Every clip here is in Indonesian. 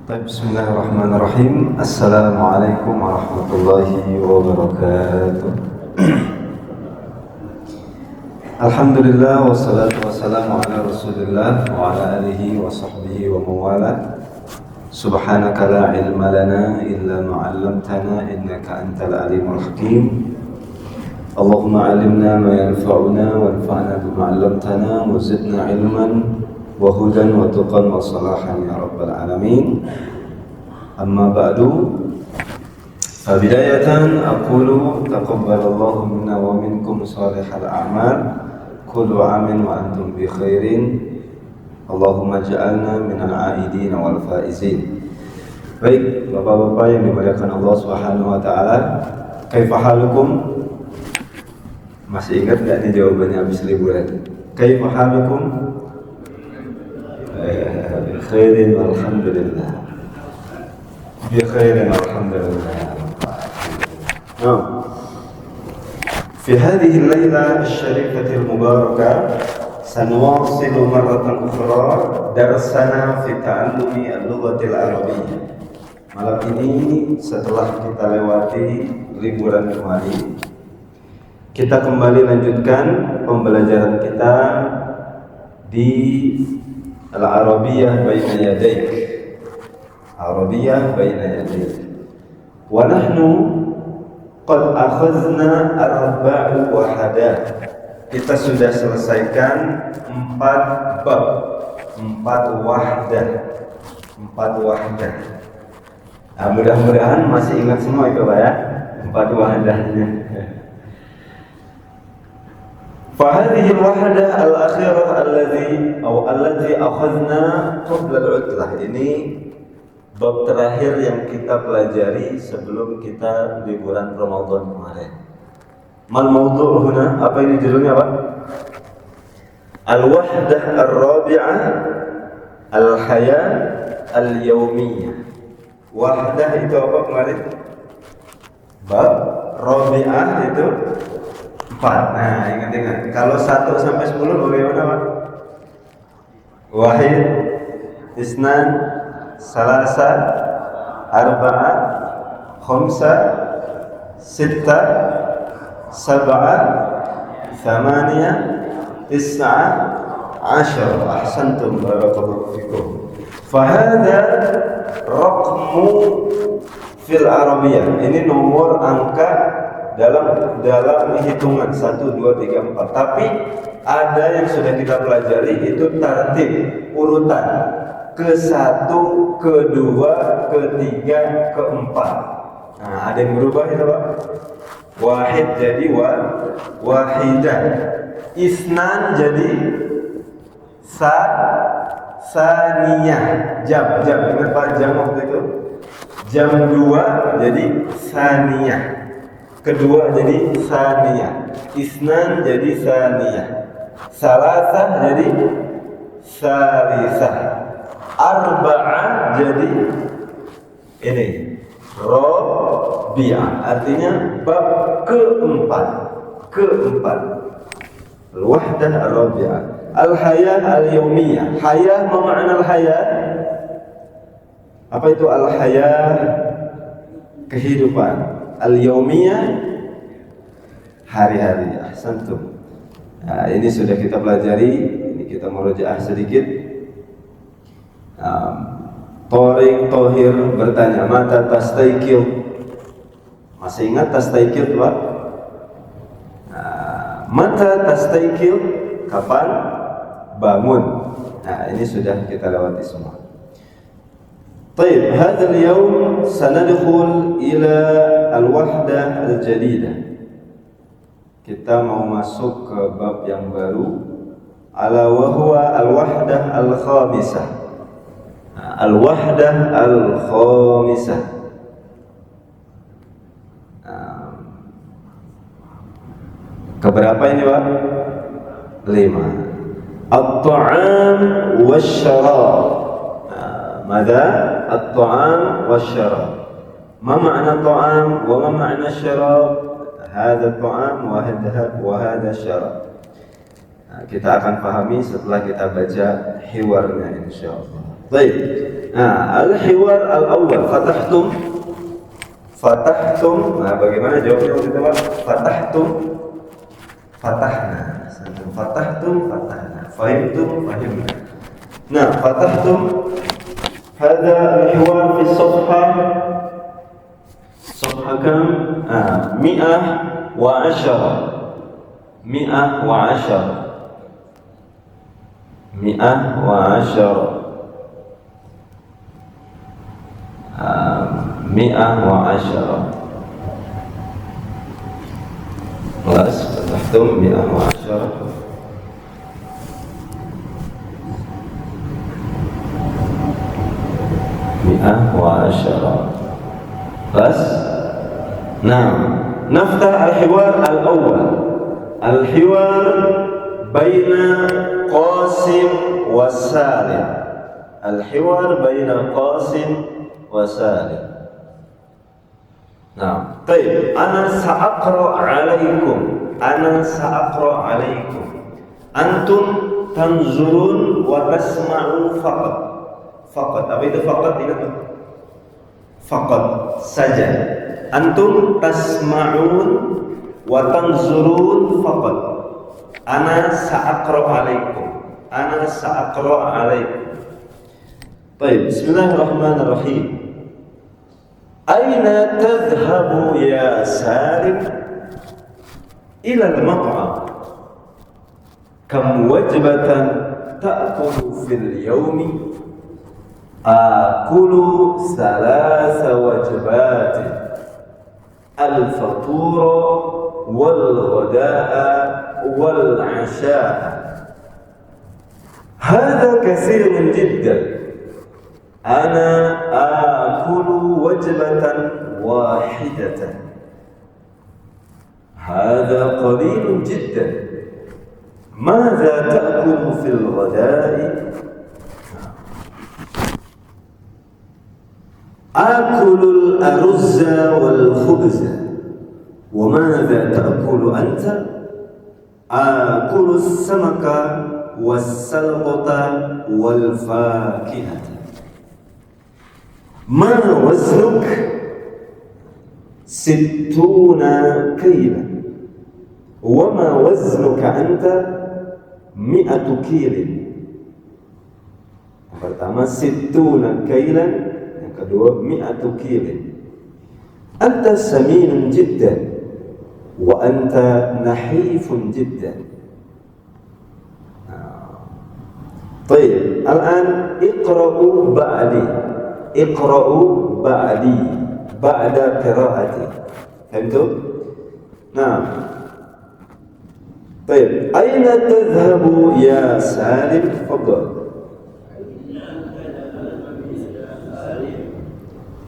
Bismillahirrahmanirrahim. Assalamualaikum warahmatullahi wabarakatuh. Alhamdulillah wassalatu wassalamu ala Rasulillah wa ala alihi wa sahbihi wa mawala. Subhanaka la ilma lana illa ma 'allamtana innaka antal alimul hakim. Allahumma 'allimna ma yanfa'una wanfa'na bima 'allamtana wa zidna ilman wa hudan wa tuqan wa salahan ya rabbal alamin. Amma ba'du, fabidayatan aqulu taqabbalallahu minna wa minkum salihal a'mal, kullu amin wa antum bi khairin, Allahumma ja'alna minal a'idin wal faizin. Baik, bapak-bapak yang dimuliakan Allah Subhanahu wa taala, kaifa halukum? Masih ingat enggak nih jawabannya habis liburan? Kaifa halukum? Bi khairin walhamdulillah. Bi khairin walhamdulillah. في هذه الليلة الشريفة المباركة سنواصل مرة أخرى درسنا في تعلم اللغة العربية. Malam ini setelah kita lewati liburan kemarin, kita kembali lanjutkan pembelajaran kita di Al-Arabiyyah baina yadayk. Arabiyyah baina yadayk. Wa nahnu qad akhadna arba'u wahadat. Kita sudah selesaikan 4 bab, 4 wahdah. Nah, mudah-mudahan masih ingat semua itu Pak ya, 4 wahdahnya. فهذه الوحدة الأخيرة التي أخذنا قبل العطلة. Ini bab terakhir yang kita pelajari sebelum kita liburan Ramadan kemarin. Mal mawdu' huna? Apa ini judulnya Pak? Al-wahdah ar-rabi'ah al-hayah al-yawmiyah. Wahdah itu apa kemarin? Bab rabi'ah itu 4. Nah, ingat-ingat. Kalau 1 sampai 10 bagaimana, Pak? Wahid, isnan, salasa, arba'a, khamsa, sitta, sab'a, thamaniya, tis'a, 'ashar. Ahsantum, barakallahu fikum. Fahada raqmu fil arabiyyah. Ini nomor angka dalam hitungan 1, 2, 3, 4. Tapi ada yang sudah kita pelajari, itu tartib, urutan ke-1, ke-2, ke-3, ke-4. Nah, ada yang berubah itu Pak. Wahid jadi wahidah. Isnan jadi saniyah. Jam. Ingat Pak jam waktu itu? Jam 2 jadi saniyah. Kedua jadi saniyah. Isnan jadi saniyah. Salasah jadi salisah. Arba'ah jadi ini rabi'ah. Artinya bab keempat. Al-wahdah ar-rabi'ah. Al-hayah al-yawmiyah. Hayah ma ma'na al-hayah? Apa itu al-hayah? Kehidupan. Al-yawmiyah hari-hari. Ahsantum. Nah, ini sudah kita pelajari. Ini kita murojaah sedikit. Tariq Thohir bertanya, mata tastaykil? Masih ingat tastaykil Pak? Mata tastaykil? Kapan bangun? Nah, ini sudah kita lewati semua. طيب هذا اليوم سندخل إلى الوحدة الجديدة. Kita mau masuk ke bab yang baru, ala wa huwa al-wahdah al-khamisah. Al-wahdah al-khamisah. Keberapa ini Pak? 5. At-ta'am wasyarab. Mada? At-ta'am wasyarab. Ma ma'na at-ta'am wa ma ma'na syarab? Hada at-ta'am wa hada syarab. Kita akan pahami setelah kita baca hiwarnya insyaallah. Baik. Nah, al-hiwar al-awwal, fatahtum. Nah, bagaimana jawabnya waktu itu, Pak? Fatahtum, fatahna. Fatahtum, fatahna. Fahimtum, fahimna. Nah, fatahtum. Hada al-hiwar fi safhah. Safhah kam? Mi'ah wa asyara. Mi'ah wa asyara. Mi'ah wa asyara. Mi'ah wa asyara. Kelas, fatahtum mi'ah wa asyara. Mi'ah wa asyara. Kelas. Nah, naftah al-hiwar al-awwal. Al-hiwar baina Qasim wa Salim. Al-hiwar baina Qasim wa Salim. Nah, baik. Ana sa'aqra 'alaikum. Ana sa'aqra 'alaikum. Antum tanzurun wa tasma'u faqat. Faqat. Apa itu faqat? Ingat? Faqat saja. Antum tasma'un wa tanzurun faqat. Ana sa'aqra 'alaikum. Ana sa'aqra 'alaikum. Baik, bismillahirrahmanirrahim. Aina tadhhabu ya Salim? Ila al-mat'am. Kam wajbatan ta'kulu fil yawmi? Akulu thalatha wajbatin. Al-fatura wal-ghada'a wal-'asha'a. Hadha kathirun jiddan. Ana akulu wajbatan wahidatan. Hadha qalilun jiddan. Madza ta'kulu fil ghada'i? Akulu al-aruzza wal khubza. Wa madza ta'kulu anta? Akulu as-samaka was-salqata wal fakihata. Ma waznuk? 60 kila. Wa ma waznuka anta? 100 kilin. Yang pertama 60 kilan, yang kedua 100 kilin. Anta saminun jiddan wa anta nahifun jiddan. طيب الآن اقرأوا بعدي. اقرأوا بعدي بعد قراءتي. فهمتوا؟ نعم. طيب أين تذهب يا سالم؟ تفضل.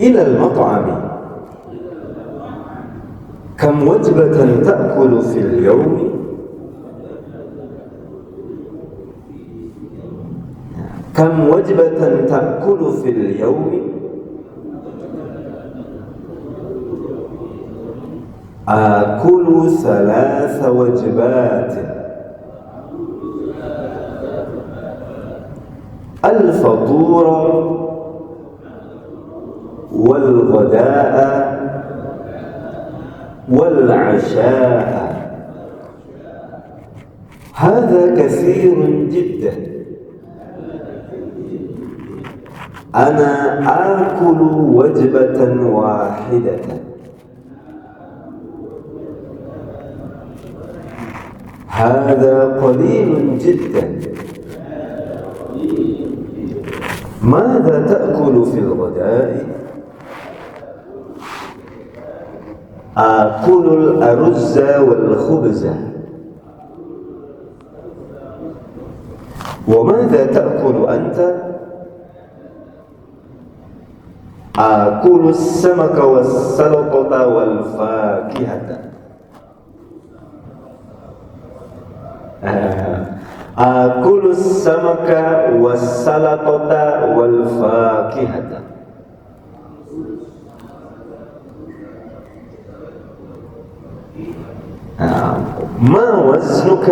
إلى المطعم. كم وجبة تأكل في اليوم؟ كم وجبة تأكل في اليوم؟ آكل 3 وجبات. الفطور والغداء والعشاء. هذا كثير جدا. أنا آكل وجبة واحدة. هذا قليل جدا. ماذا تأكل في الغداء؟ آكل الأرز والخبز. وماذا تأكل أنت؟ آكل السمك والسلطة والفاكهة. آكل السمك والسلطة والفاكهة. ما وزنك؟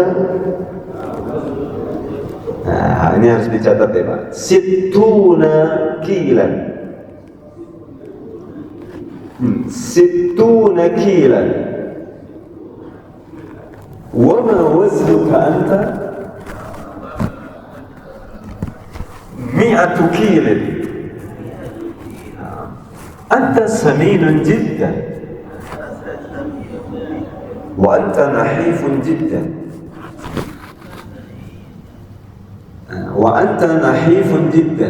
Nah, ini harus dicatat ya Pak. Situna kilan. Situna kilan. Wa ma waznuka anta? Mi'atu kilin. Anta saminun jiddan. Wa anta nahifun jiddan. وأنت نحيف جدا.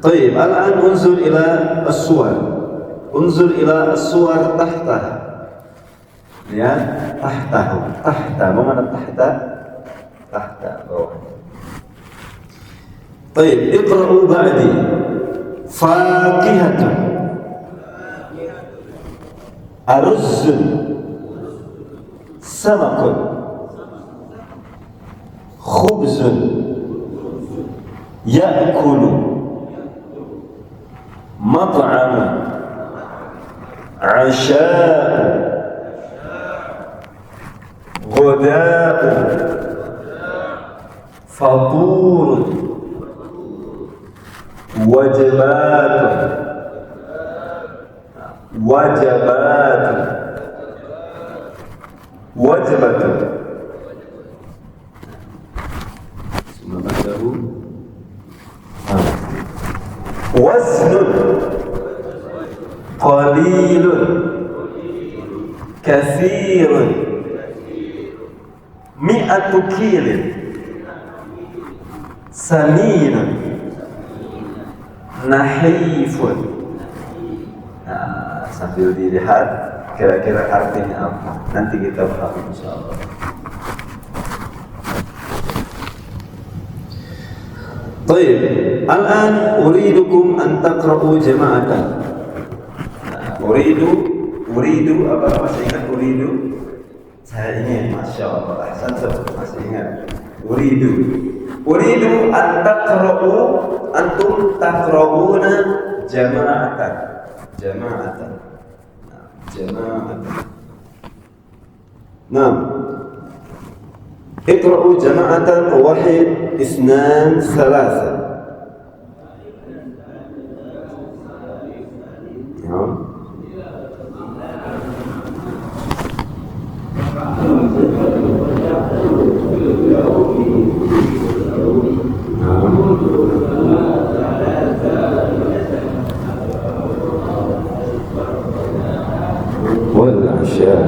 طيب الآن انظر إلى الصور. انظر إلى الصور تحتها. Ya, tahtahu. Tahta, mana tahta? Tahta, bawah. طيب اقرأوا بعدي. فاكهة. أرز. سمك. خبز يأكل مطعم عشاء غداء فطور وجبات وجبة وزن قليل كثير 100 كيل سمين نحيف. Nah, sambil dilihat kira-kira artinya apa, nanti kita bahas insyaallah. طيب الآن أريدكم أن تقرأوا جماعة. أريد apa masih ingat أريد? Saya ingin, masya Allah, masih ingat. أريد أن تقرأوا أنتم تقرؤون جماعة. نعم. اقرأوا جماعة 1 2 3. نعم. والعشاء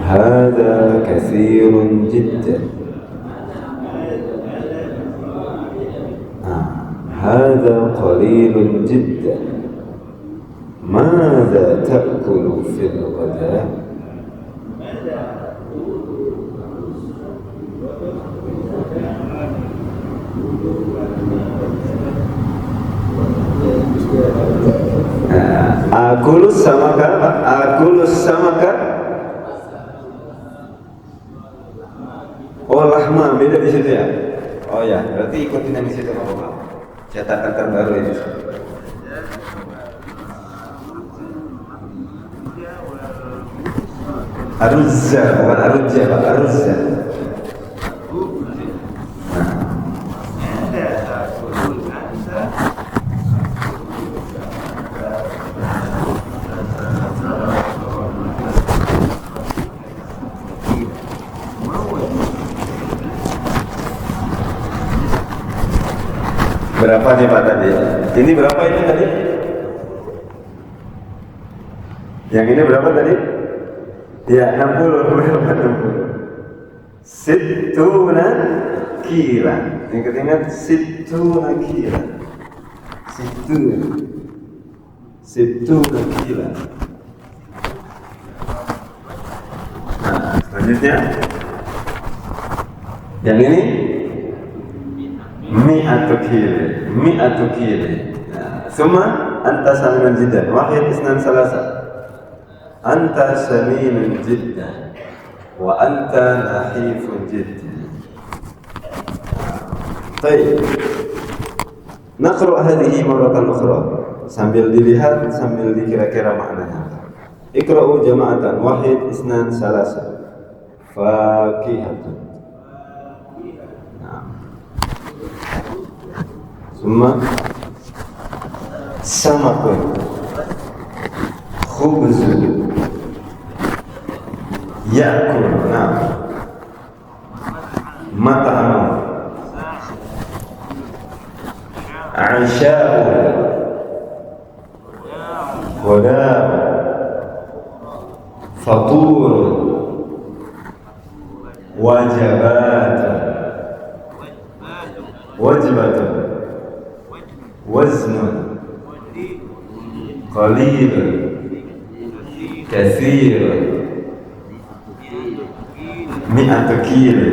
هذا كثير جدا. هذا قليل جدا. ماذا تأكل في الغداء؟ Akulus samaka. Oh, lahma, beda di situ ya. Oh ya, berarti ikutin yang di situ Bapak. Cetakan terbaru itu. Aruzza, bukan aruzza, Pak. Aruzza. Berapa nih Pak tadi? Ini berapa ini tadi? Yang ini berapa tadi? Ya 60, berapa 60? Situna kila. Ingat situna kila. Situna kila. Nah, selanjutnya yang ini mi'atu kilo. Suma anta saminun jiddan. 1 2 3. Anta saminun jiddan wa anta nahifun jiddan. Baik. Naqra hadhihi marratan ukhra. Sambil dilihat, sambil dikira-kira maknanya. Iqra'u jama'atan 1 2 3. Fakihatun. Summa samakun, khubzun, yakul, mat'am, asha'un, wada'un, faturun, wajabatun, wajbatun, waznun, qalilun, kathirun, mi'atu kilo,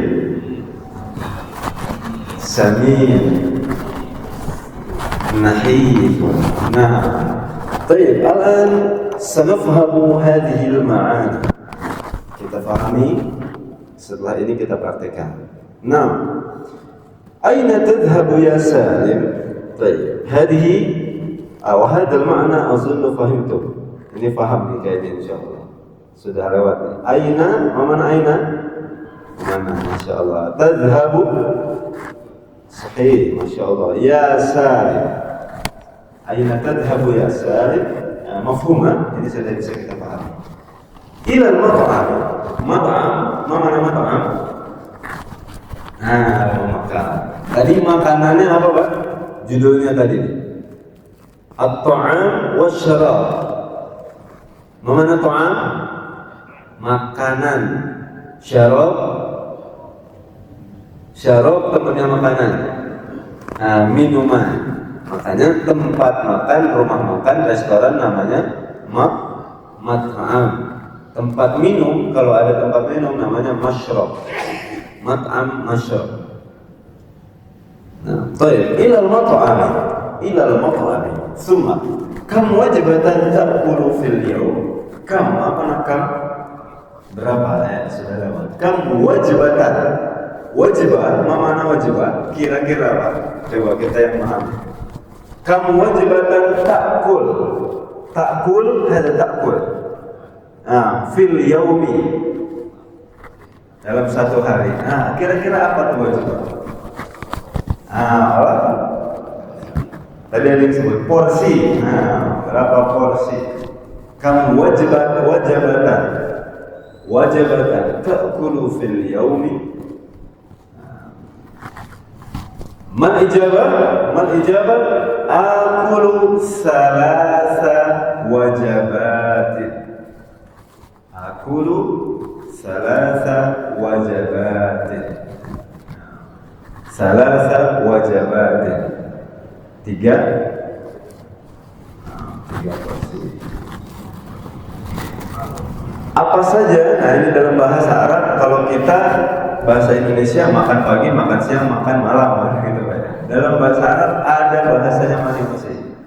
samin, nahif. طيب الآن سنفهم هذه المعاني. Kita pahami, setelah ini kita praktekkan. أين تذهب يا سالم؟ طيب هذه أو هذا المعنى أظن فهمتم. Ini paham nih kayaknya insyaallah. Sudah lewat nih. Aina, mana aina? Mana, insyaallah. Tadhhabu. Sahih, masyaallah. Ya Salim. Aina tadhhabu ya Salim? Mafhumah, ini sudah bisa kita pahami. Ila al-mat'am. Mat'am, mana mat'am? Makan. Tadi makanannya apa, Pak? Judulnya tadi. At-ta'am wasyarab. Mana ta'am? Makanan. Syarab. Syarab temannya makanan. Minuman. Makanya tempat makan, rumah makan, restoran namanya mat'am. Tempat minum, kalau ada tempat minum namanya masyrab. Mat'am, masyrab. Baik, ilal mat'ami. Summa kam wajibatan ta'kulu fil yawm? Kam, kam? Berapa ya? Sudah lewat. Kam wajibatan. Wajibah, mana wajibah? Kira-kira apa? Coba kita yang paham. Kam wajibatan ta'kul. Ta'kul, ada ta'kul. Fil yawmi. Dalam satu hari. Kira-kira apa tuh wajibah? Apa? Tadi ada yang sebut porsi. Berapa porsi? Kam wajibatan ta'kulu fil yawmi. Mal ijabah? Akulu salasa wajabatin. Akulu salasa wajabatin. Salasa wajabatin. Tiga porsi. Apa saja? Nah, ini dalam bahasa Arab. Kalau kita bahasa Indonesia makan pagi, makan siang, makan malam, gitu Pak. Dalam bahasa Arab ada bahasanya masing-masing.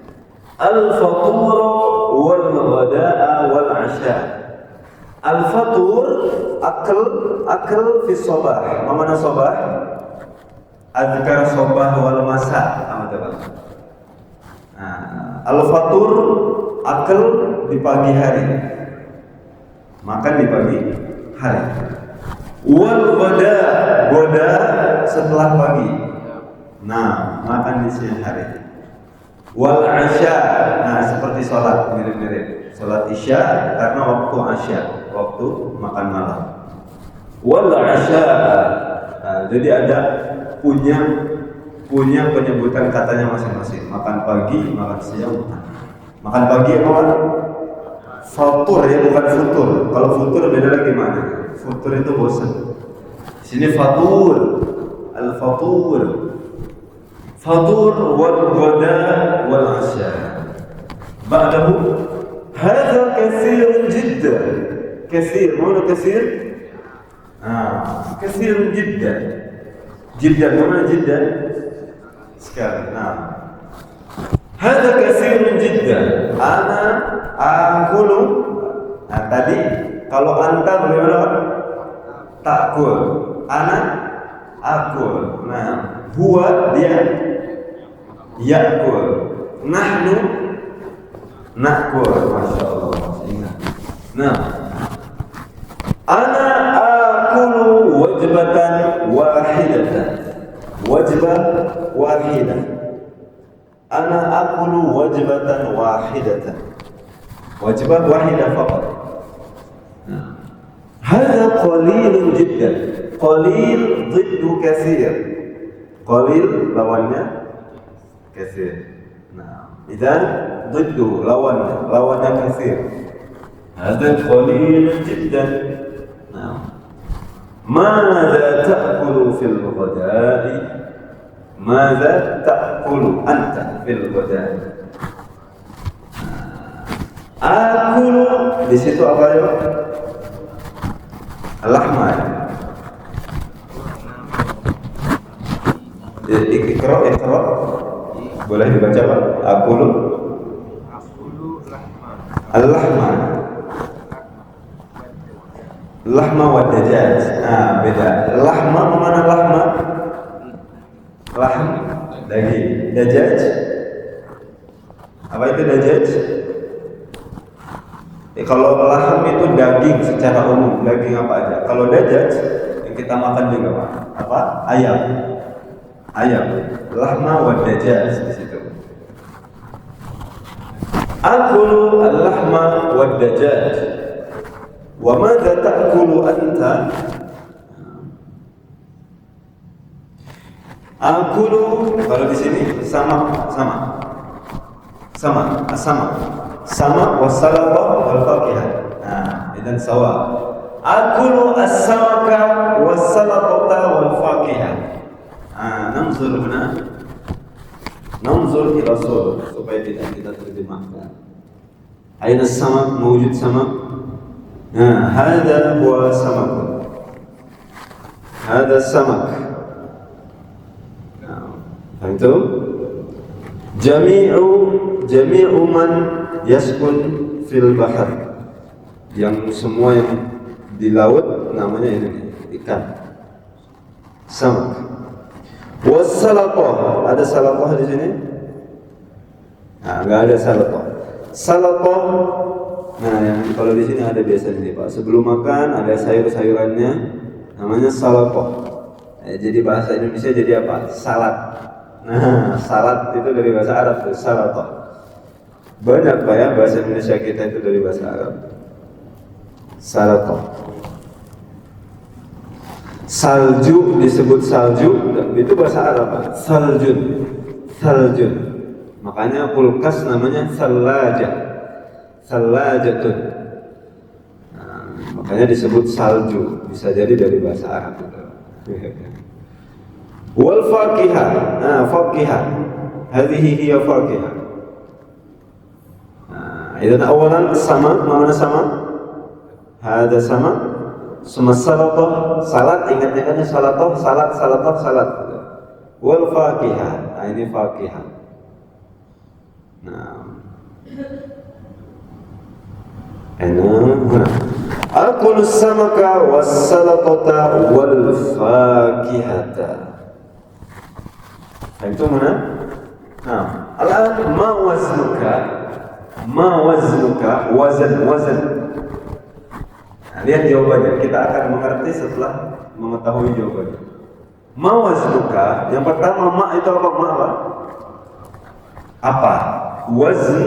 Al-fatur wal ghada'a wal 'asha. Al-fatur akal fi sabah. Mana sabah? Azkar sabah wal masa. Al-fatur akal di pagi hari. Makan di pagi hari. Wal goda setelah pagi. Makan di siang hari. Wal asya, seperti sholat mirip-mirip. Sholat isya karena waktu asya, waktu makan malam. Wal asya, jadi ada punya penyebutan katanya masing-masing. Makan pagi, makan siang. Makan pagi apa? Fatur ya, bukan futur. Kalau futur beda lagi mana? Futur itu bosan. Sini fatur, al-fatur, fatur wal ghada wal 'asha. Ba'dahu hadha katsir jiddan. Katsir, mana katsir? Katsir jiddan. Jiddan, mana jiddan? Sekali. Hadha katsir jiddan. Ana akulu. Tadi kalau anta bagaimana? Ta'kul. Ana akul. Huwa dia ya'kul. Nahnu na'kul. Masyaallah. Ingat. Ana akulu wajbatan wahidatan. wajbah wahidah. Ana akulu wajbatan wahidatan. Wajbah wahidah faqat. Hadza qalilun jiddan. Qalil ضد katsir. Qalil lawannya katsir. Nah, idzan ضده lawannya katsir. Hadza qalilun jiddan. Nah. Madza ta'kulu fil ghada'i? Madza ta'kulu anta fil ghada'i? Akulu di situ apa ya? Lahma. Ikra. Boleh dibaca Pak? Akulu lahma. Al-lahma. Lahma wa dajaj. Beda. Lahma mana lahma? Lahm daging. Dajaj. Apa itu dajaj? Kalau lahm itu daging secara umum, daging apa aja. Kalau dajaj yang kita makan juga Pak. Apa? Ayam. Lahma wa dajaj di situ. Akulu al-lahma wa dajaj. Wa madza ta'kulu anta? Akulu kalau di sini sama wassalata wal faqihah. Idan sawa. Akulu as-samaka wassalata wal faqihah. Nanzur ila sur supaya tidak kita terjemahkan. Aina as-samak? Mawjud samak? هذا هو سمك. هذا السمك. فهمتم؟ جميع من يسكن في البحر. Yang semua yang di laut namanya ini ikan. Samak. Wassalaqah. Ada salaqah di sini? Enggak ada salaqah. Salaqah. Yang kalau di sini ada biasa nih Pak. Sebelum makan ada sayur-sayurannya, namanya salaqah. Jadi bahasa Indonesia jadi apa? Salad. Salad itu dari bahasa Arab tuh, salaqah. Banyak Pak ya bahasa Indonesia kita itu dari bahasa Arab. Salaqah. Salju disebut salju, itu bahasa Arab Pak. Saljun. Makanya kulkas namanya salajah. Salajatun. Makanya disebut salju, bisa jadi dari bahasa Arab. Wal faqihah. Faqihah. Hadhihi hiya faqihah. Idan awalan sama, mana sama? Hada sama. Suma salatah, salat, ingat-ingatnya salatah, salat. Wal faqihah. Ini faqihah. هنا أكل السمك والسلطة والفاكهة. فهمتم هنا؟ نعم. الآن ما وزنك؟ وزن. Lihat jawabannya. Kita akan mengerti setelah mengetahui jawabannya. Ma waznuka. Yang pertama ma itu apa? Apa? Wazn.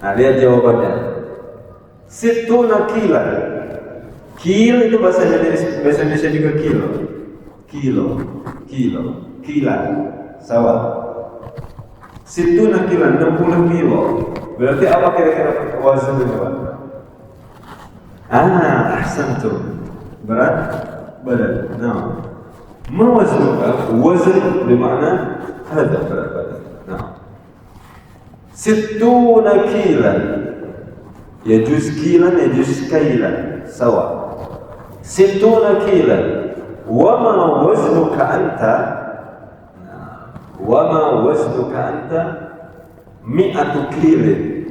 Lihat jawabannya. Situna kila. Kil itu bahasa Indonesia juga kilan. Sawa. Situna kila 60 kilo. Berarti apa kira-kira wazan itu Pak? Ahsantum. Berat badan. Ma waznuka? Wazn bermakna hada berat badan. Situna kilan. Yajuz kilan, yajuz kailan, sawa. Situna kilan. Wama waznuka anta? Wama waznuka anta? Mi'atu kilin.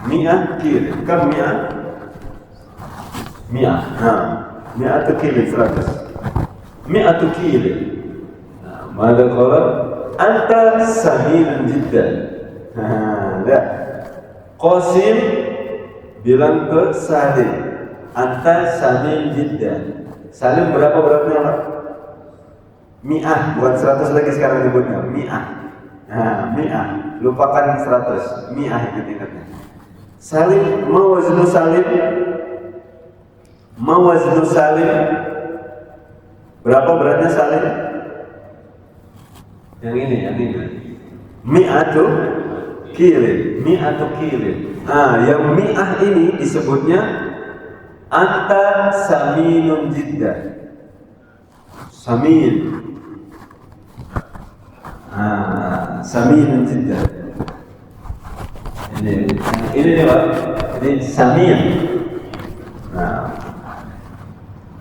Mi'ah kilin. Kam mi'ah? Mi'atu kilin, 100. Mi'atu kilin. Mada qala? Anta samin jiddan. La. Qasim bilang ke Salim, anta samin jiddan. Salim berapa beratnya Pak? Mi'ah, bukan 100 lagi sekarang nyebutnya, mi'ah. Nah, mi'ah, lupakan 100, mi'ah ingat-ingatnya. Salim, mawaznu salim. Mawaznu salim. Berapa beratnya salim? Yang ini. Mi'atu kilin, mi'atu kilin. Nah, yang mi'ah ini disebutnya anta saminun jiddan. Samin. Saminun jiddan. Ini nih Pak. Ini samin. Nah.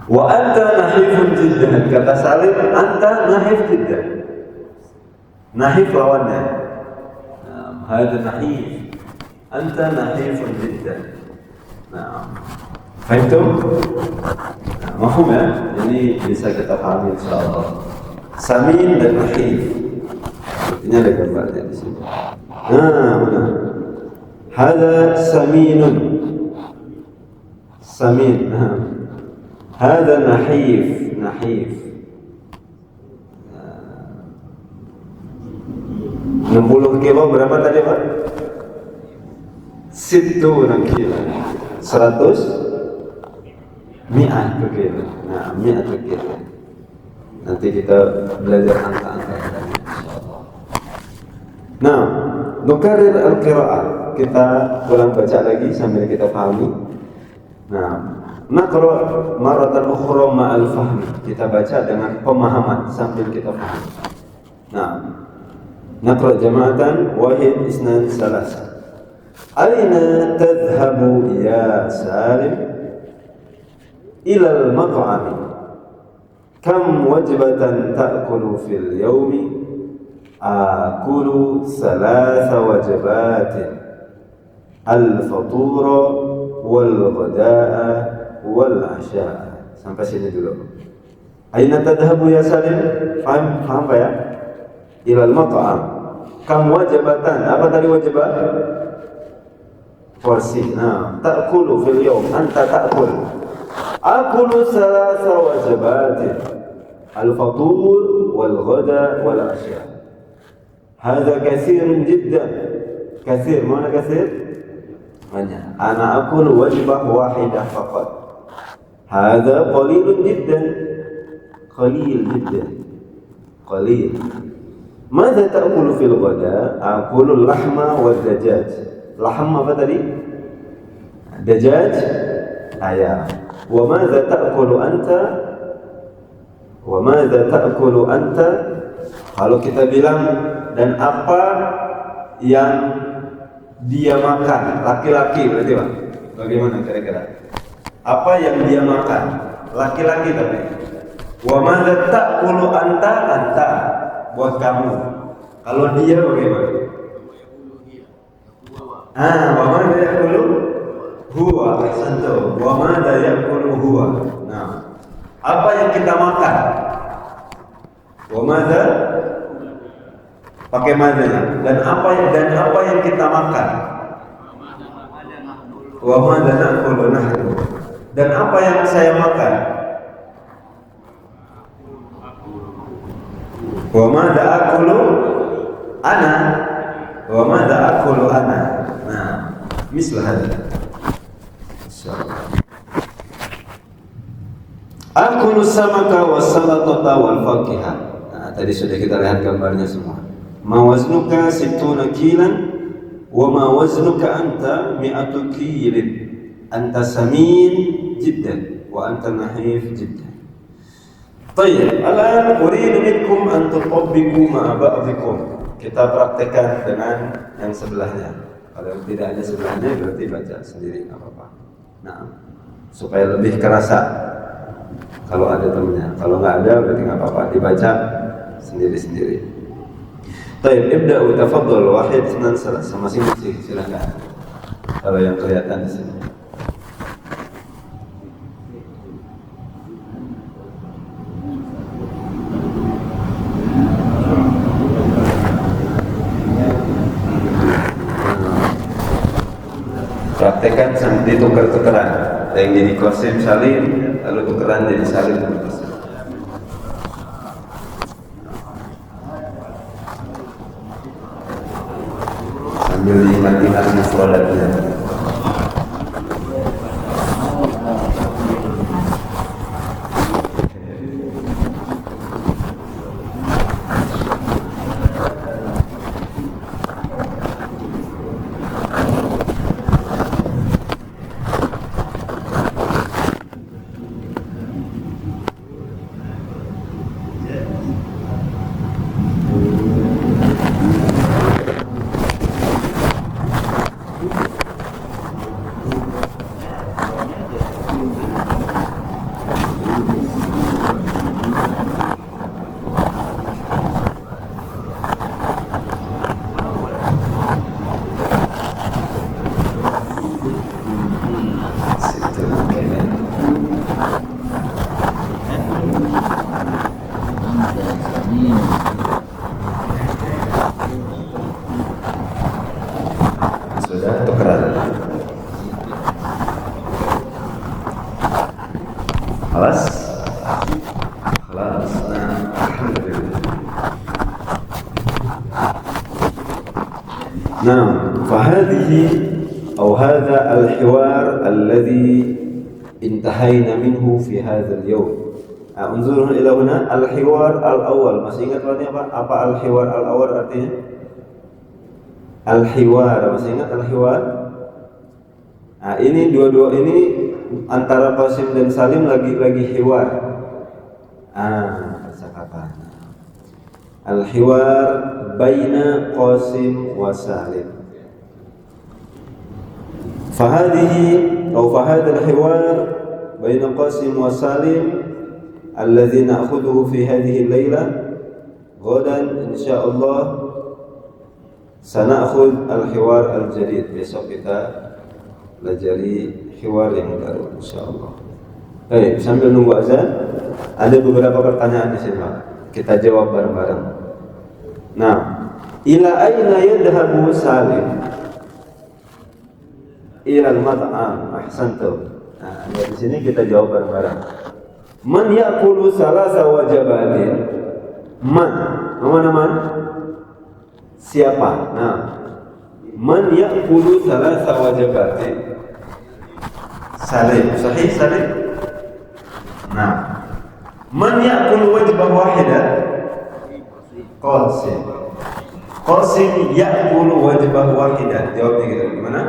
Wa anta nahifun jiddan. Kata Salim, anta nahif jiddan. Nahif lawannya. Hada nahif. Anta nahifun jiddan. Nah. Fahimtum? Mahfum ya? Ini bisa kita pahami insyaallah. Samin dan nahif. Ini ada gambarnya di sini. Mana? Hada saminun. Samin. Hada nahif. Nahif. 60 kilo berapa tadi Pak? 60 kilo. 100 mi'ah kilo. Nah, mi'ah kilo. Nanti kita belajar angka-angka tadi insyaallah. Nah, nukarrir al-qira'ah. Kita ulang baca lagi sambil kita pahami. Nah, naqra maratan ukhra ma'al fahmi. Kita baca dengan pemahaman sambil kita pahami. Nah, naqra jama'atan wahid isnan salasa. Aina tadhhabu ya Salim ila al-mat'ami? Kam wajbatan ta'kulu fil yawmi? Akulu 3 wajibatin. Al-fatura wal-ghada'a wal-'asha'a. Sampai sini dulu. Aina tadhhabu ya Salim? Paham Pak ya? Ila al-mat'am. Kam wajibatan? Apa tadi wajibat? Porsi. Nah, ta'kulu fil yawm. Anta ta'kul. Akulu 3 wajibatin. Al-fatur wal-ghada wal-'asha'. Hadza katsirun jiddan. Katsir, mana katsir? Banyak. Ana akulu wajibah wahidah faqat. Hadza qalilun jiddan. Qalil jiddan. Qalil. Madza ta'kulu fil ghada? Akulu lahma wad dajaj. Lahm apa tadi? Dajaj, ayam. Wa madza ta'kulu anta? Wa madza ta'kulu anta? Kalau kita bilang dan apa yang dia makan, laki-laki berarti Pak. Bagaimana kira-kira? Apa yang dia makan? Laki-laki tapi. Wa madza ta'kulu anta? Anta buat kamu. Kalau dia bagaimana? Wa madza ya'kulu huwa? Ahsantu. Wa madza ya'kulu huwa? Nah, apa yang kita makan? Wa madza pakai madanya. Dan apa yang kita makan? Wa madza na'kulu nahnu? Dan apa yang saya makan? Wa madza akulu ana? Wa madza akulu ana? Nah, misal hada. Insyaallah. Akulu samaka was-salatata wal faqiha. Nah, tadi sudah kita lihat gambarnya semua. Ma waznuka 60 kilan wa ma waznuka anta 100 kilin. Anta samin jiddan wa anta nahif jiddan. Baik, al'an uridu minkum an tutabbiqu ma'a ba'dikum. Kita praktekkan dengan yang sebelahnya. Kalau tidak ada sebelahnya berarti baca sendiri enggak apa-apa. Nah, supaya lebih kerasa. Kalau ada temannya, kalau enggak ada berarti enggak apa-apa, dibaca sendiri-sendiri. Baik, ibda'u tafadhal wahid isnan salasa. Masing-masing silakan. Kalau yang kelihatan di sini. Praktekan sambil ditukar-tukaran. Ada yang jadi Qasim Salim, lalu tukeran jadi Salim. dengan mufradatnya. Sudah tukeran. Alas. Alas. Nah, alhamdulillah. Nah, fahadihi atau hadha al-hiwar alladhi intahayna minhu fi hadha al-yawm. Unzurun ila huna al-hiwar al-awwal. Masih ingat apa? Apa al-hiwar al-awwal artinya? Al-hiwar, masih ingat al-hiwar? Nah, ini dua-dua ini antara Qasim dan Salim lagi hiwar. Percakapan. Al-hiwar baina Qasim wa Salim. Fahadihi atau fahadha al-hiwar baina Qasim wa Salim alladhi na'khudhuhu fi hadhihi al-layla. Ghadan insyaallah sana'khudh al-hiwar al-jadid. Besok kita pelajari hiwar yang baru insyaallah. Baik, sambil nunggu azan, ada beberapa pertanyaan di sini, Pak. Kita jawab bareng-bareng. Nah, ila aina yadhhabu Salim? Ila al-mat'am. Ahsantum. Nah, di sini kita jawab bareng-bareng. Man ya'kulu salasa wajabatin? Man? Siapa? Nah, man ya'kulu salasa wajabatin? Salim. Sahih Salim? Nah, man ya'kulu wajbah wahidah? Qasim. Qasim ya'kulu wajbah wahidah. Jawabnya gitu. Gimana?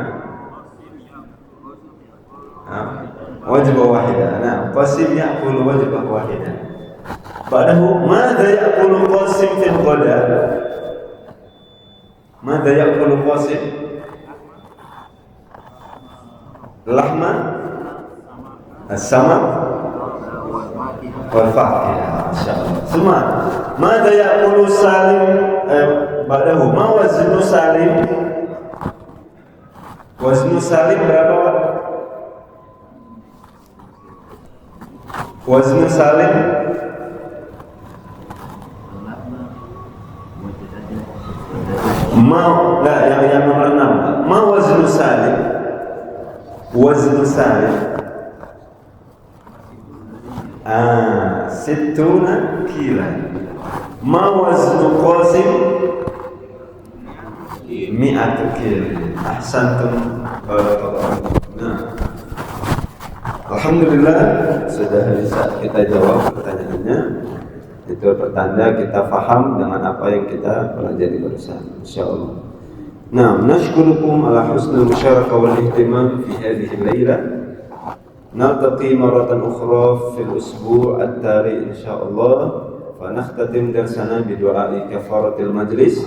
Wajbah wahidah. Nah, Qasim ya'kulu wajbah wahidah. Ba'dahu, madza ya'kulu Qasim fil ghada? Madza ya'kulu Qasim? Lahma? As-sama? Wal fakiha. Masyaallah. Semua. Madza ya'kulu Salim? Ba'dahu, ma waznu Salim? Waznu Salim berapa, Pak? Waznu Salim? Yang nomor 6. Ma waznu Salim? Waznu Salim. Sittuna kila. Ma waznu Qasim? Mi'atu kila. Ahsantum. Nah, alhamdulillah sudah bisa kita jawab pertanyaannya. Itu pertanda kita faham dengan apa yang kita pelajari barusan, insyaallah. Nah, nashkurukum ala husnil musyarakah wal ihtimam fi hadhihi al-laila. Naltaqi maratan ukhra fil usbu' at-tali insyaallah. Fa nakhtatim darsana bi du'a'i kafaratil majlis.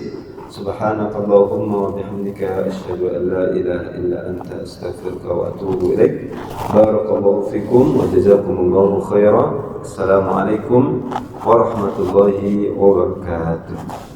Subhanakallahumma wa bihamdika asyhadu an la ilaha illa anta astaghfiruka wa atubu ilaik. Barakallahu fikum wa jazakumullahu khairan. Assalamualaikum warahmatullahi wabarakatuh.